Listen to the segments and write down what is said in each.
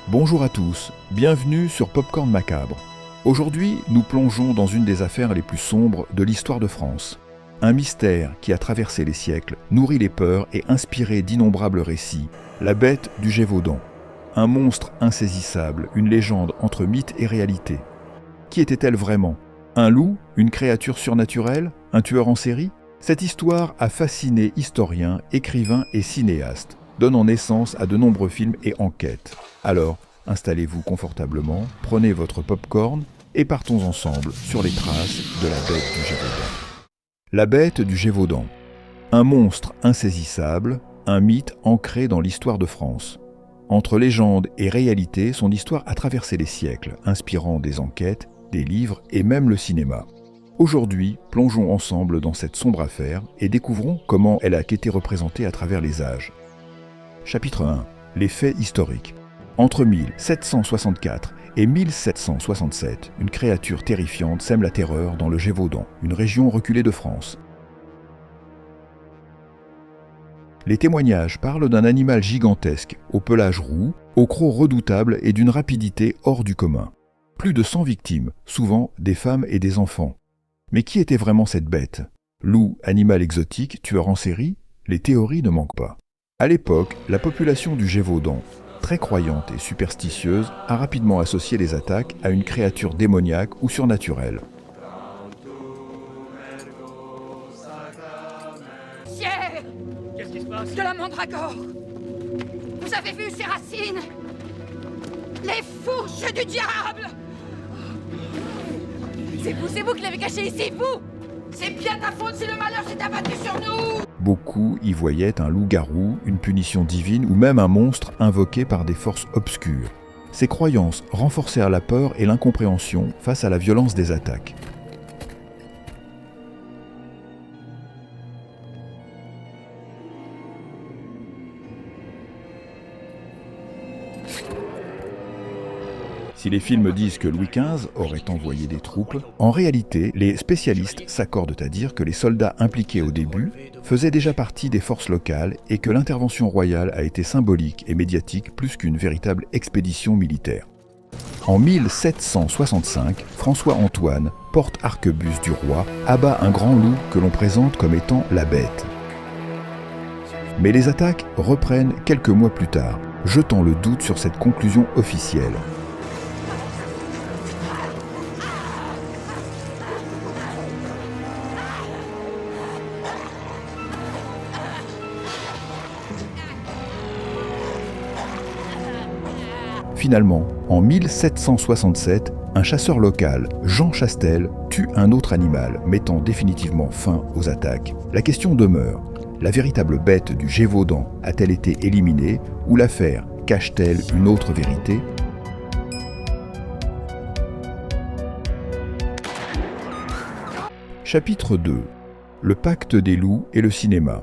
Bonjour à tous, bienvenue sur Popcorn Macabre. Aujourd'hui, nous plongeons dans une des affaires les plus sombres de l'histoire de France. Un mystère qui a traversé les siècles, nourri les peurs et inspiré d'innombrables récits, la bête du Gévaudan. Un monstre insaisissable, une légende entre mythe et réalité. Qui était-elle vraiment ? Un loup ? Une créature surnaturelle ? Un tueur en série ? Cette histoire a fasciné historiens, écrivains et cinéastes, donnant naissance à de nombreux films et enquêtes. Alors, installez-vous confortablement, prenez votre popcorn et partons ensemble sur les traces de la bête du Gévaudan. La bête du Gévaudan. Un monstre insaisissable, un mythe ancré dans l'histoire de France. Entre légende et réalité, son histoire a traversé les siècles, inspirant des enquêtes, des livres et même le cinéma. Aujourd'hui, plongeons ensemble dans cette sombre affaire et découvrons comment elle a été représentée à travers les âges. Chapitre 1. Les faits historiques. Entre 1764 et 1767, une créature terrifiante sème la terreur dans le Gévaudan, une région reculée de France. Les témoignages parlent d'un animal gigantesque, au pelage roux, au croc redoutable et d'une rapidité hors du commun. Plus de 100 victimes, souvent des femmes et des enfants. Mais qui était vraiment cette bête ? Loup, animal exotique, tueur en série ? Les théories ne manquent pas. À l'époque, la population du Gévaudan, très croyante et superstitieuse, a rapidement associé les attaques à une créature démoniaque ou surnaturelle. Pierre ! Qu'est-ce qui se passe ? De la mandragore! Vous avez vu ces racines? Les fourches du diable! C'est vous qui l'avez caché ici, vous! C'est bien ta faute si le malheur s'est abattu sur nous! Beaucoup y voyaient un loup-garou, une punition divine ou même un monstre invoqué par des forces obscures. Ces croyances renforcèrent la peur et l'incompréhension face à la violence des attaques. Si les films disent que Louis XV aurait envoyé des troupes, en réalité, les spécialistes s'accordent à dire que les soldats impliqués au début faisaient déjà partie des forces locales et que l'intervention royale a été symbolique et médiatique plus qu'une véritable expédition militaire. En 1765, François-Antoine, porte-arquebuse du roi, abat un grand loup que l'on présente comme étant la bête. Mais les attaques reprennent quelques mois plus tard, jetant le doute sur cette conclusion officielle. Finalement, en 1767, un chasseur local, Jean Chastel, tue un autre animal, mettant définitivement fin aux attaques. La question demeure, la véritable bête du Gévaudan a-t-elle été éliminée ou l'affaire cache-t-elle une autre vérité ? Chapitre 2. Le pacte des loups et le cinéma.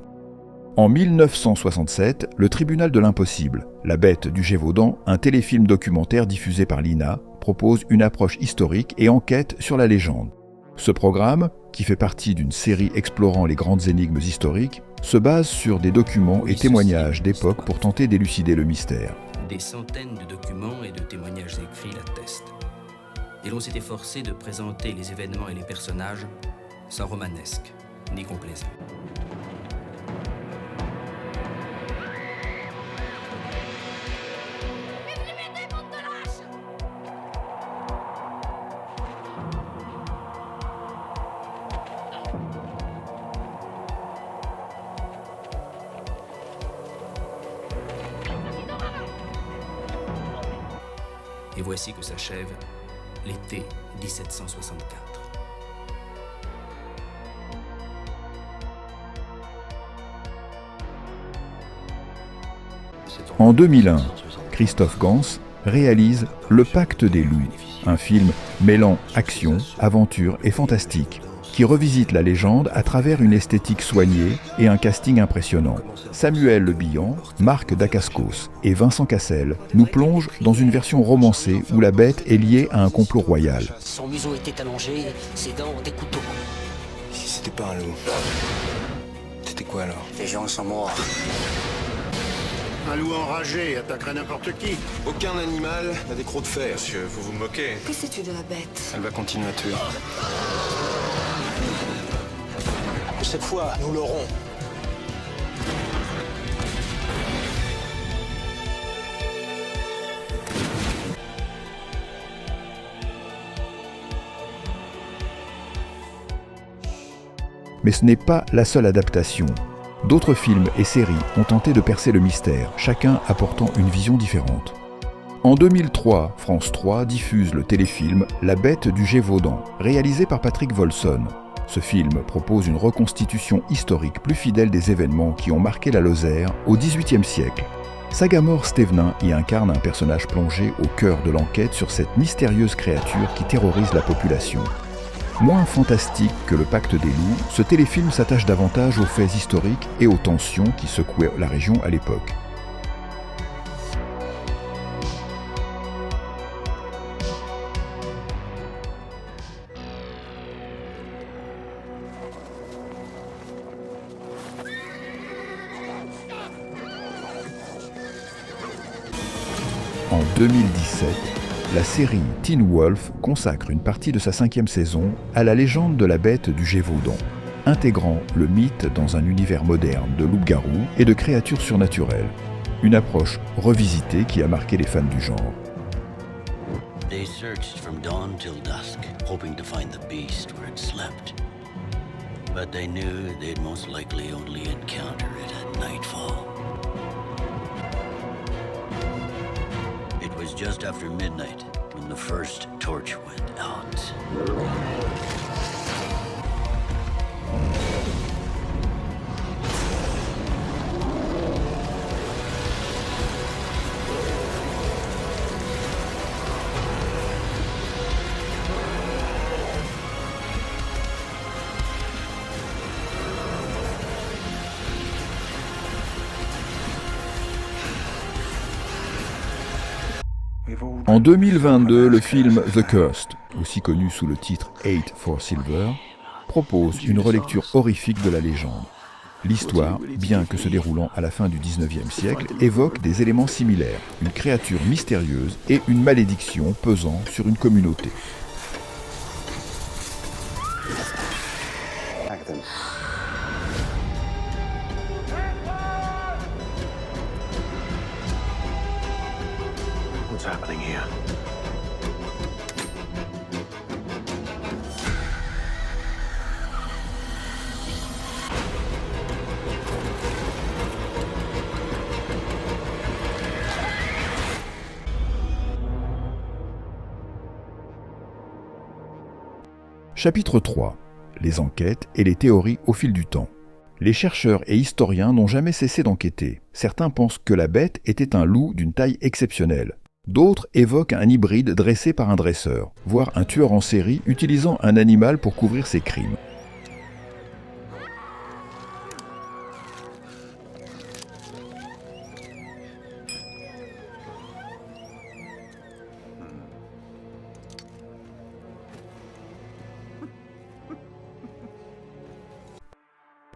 En 1967, le Tribunal de l'Impossible, la bête du Gévaudan, un téléfilm documentaire diffusé par l'INA, propose une approche historique et enquête sur la légende. Ce programme, qui fait partie d'une série explorant les grandes énigmes historiques, se base sur des documents et témoignages d'époque pour tenter d'élucider le mystère. Des centaines de documents et de témoignages écrits l'attestent. Et l'on s'est efforcé de présenter les événements et les personnages sans romanesque ni complaisant. Et voici que s'achève l'été 1764. En 2001, Christophe Gans réalise Le Pacte des loups, un film mêlant action, aventure et fantastique, qui revisite la légende à travers une esthétique soignée et un casting impressionnant. Samuel Le Bihan, Marc Dacascos et Vincent Cassel nous plongent dans une version romancée où la bête est liée à un complot royal. Son museau était allongé, ses dents des couteaux. C'était pas un loup. C'était quoi alors? Les gens sont morts. Un loup enragé attaquerait n'importe qui. Aucun animal n'a des crocs de fer. Monsieur, vous vous moquez. Que sais-tu de la bête? Elle va continuer à tuer. Cette fois, nous l'aurons. Mais ce n'est pas la seule adaptation. D'autres films et séries ont tenté de percer le mystère, chacun apportant une vision différente. En 2003, France 3 diffuse le téléfilm La Bête du Gévaudan, réalisé par Patrick Volson. Ce film propose une reconstitution historique plus fidèle des événements qui ont marqué la Lozère au XVIIIe siècle. Sagamore Stevenin y incarne un personnage plongé au cœur de l'enquête sur cette mystérieuse créature qui terrorise la population. Moins fantastique que Le Pacte des loups, ce téléfilm s'attache davantage aux faits historiques et aux tensions qui secouaient la région à l'époque. En 2017, la série Teen Wolf consacre une partie de sa 5e saison à la légende de la bête du Gévaudan, intégrant le mythe dans un univers moderne de loups-garous et de créatures surnaturelles. Une approche revisitée qui a marqué les fans du genre. They searched from dawn till dusk, hoping to find the beast where it slept. But they knew they'd most likely only encounter it at nightfall. It was just after midnight when the first torch went out. En 2022, le film The Cursed, aussi connu sous le titre Eight for Silver, propose une relecture horrifique de la légende. L'histoire, bien que se déroulant à la fin du XIXe siècle, évoque des éléments similaires, une créature mystérieuse et une malédiction pesant sur une communauté. What's happening here? Chapitre 3. Les enquêtes et les théories au fil du temps. Les chercheurs et historiens n'ont jamais cessé d'enquêter. Certains pensent que la bête était un loup d'une taille exceptionnelle. D'autres évoquent un hybride dressé par un dresseur, voire un tueur en série utilisant un animal pour couvrir ses crimes.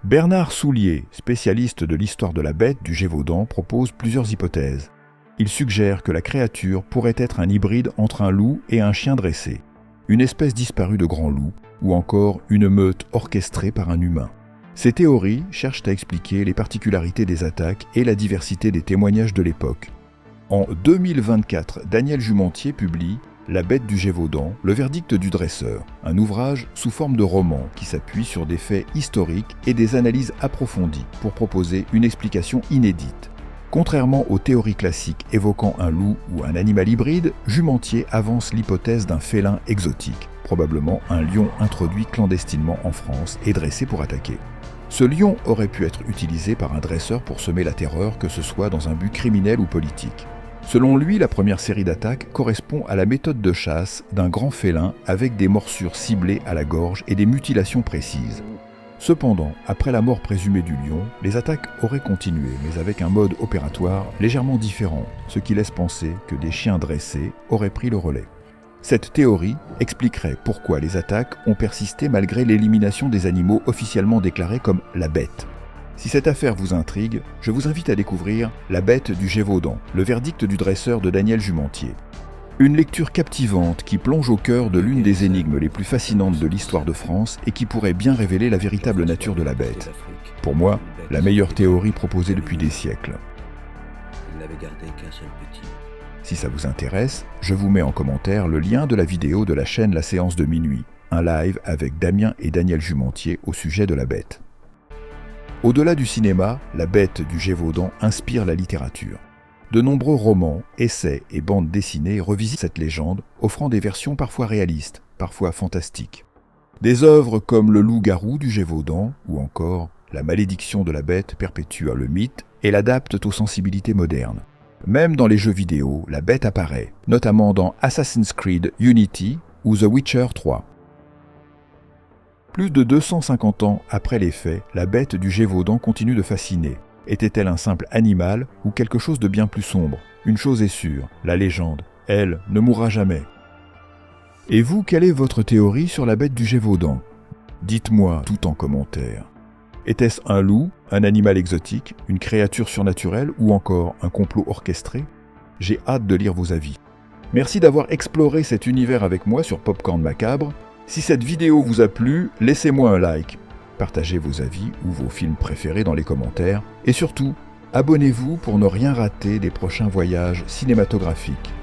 Bernard Soulier, spécialiste de l'histoire de la bête du Gévaudan, propose plusieurs hypothèses. Il suggère que la créature pourrait être un hybride entre un loup et un chien dressé, une espèce disparue de grand loup, ou encore une meute orchestrée par un humain. Ces théories cherchent à expliquer les particularités des attaques et la diversité des témoignages de l'époque. En 2024, Daniel Jumentier publie La bête du Gévaudan, le verdict du dresseur, un ouvrage sous forme de roman qui s'appuie sur des faits historiques et des analyses approfondies pour proposer une explication inédite. Contrairement aux théories classiques évoquant un loup ou un animal hybride, Jumentier avance l'hypothèse d'un félin exotique, probablement un lion introduit clandestinement en France et dressé pour attaquer. Ce lion aurait pu être utilisé par un dresseur pour semer la terreur, que ce soit dans un but criminel ou politique. Selon lui, la première série d'attaques correspond à la méthode de chasse d'un grand félin avec des morsures ciblées à la gorge et des mutilations précises. Cependant, après la mort présumée du lion, les attaques auraient continué, mais avec un mode opératoire légèrement différent, ce qui laisse penser que des chiens dressés auraient pris le relais. Cette théorie expliquerait pourquoi les attaques ont persisté malgré l'élimination des animaux officiellement déclarés comme la bête. Si cette affaire vous intrigue, je vous invite à découvrir La bête du Gévaudan, le verdict du dresseur de Daniel Jumentier. Une lecture captivante qui plonge au cœur de l'une des énigmes les plus fascinantes de l'histoire de France et qui pourrait bien révéler la véritable nature de la bête. Pour moi, la meilleure théorie proposée depuis des siècles. Il n'avait gardé qu'un seul petit. Si ça vous intéresse, je vous mets en commentaire le lien de la vidéo de la chaîne La Séance de Minuit, un live avec Damien et Daniel Jumentier au sujet de la bête. Au-delà du cinéma, la bête du Gévaudan inspire la littérature. De nombreux romans, essais et bandes dessinées revisitent cette légende, offrant des versions parfois réalistes, parfois fantastiques. Des œuvres comme Le loup-garou du Gévaudan ou encore La malédiction de la bête perpétue le mythe et l'adaptent aux sensibilités modernes. Même dans les jeux vidéo, la bête apparaît, notamment dans Assassin's Creed Unity ou The Witcher 3. Plus de 250 ans après les faits, la bête du Gévaudan continue de fasciner. Était-elle un simple animal ou quelque chose de bien plus sombre? Une chose est sûre, la légende, elle, ne mourra jamais. Et vous, quelle est votre théorie sur la bête du Gévaudan? Dites-moi tout en commentaire. Était-ce un loup, un animal exotique, une créature surnaturelle ou encore un complot orchestré? J'ai hâte de lire vos avis. Merci d'avoir exploré cet univers avec moi sur Popcorn Macabre. Si cette vidéo vous a plu, laissez-moi un like. Partagez vos avis ou vos films préférés dans les commentaires. Et surtout, abonnez-vous pour ne rien rater des prochains voyages cinématographiques.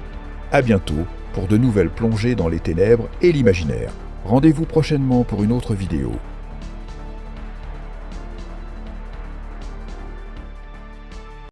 À bientôt pour de nouvelles plongées dans les ténèbres et l'imaginaire. Rendez-vous prochainement pour une autre vidéo.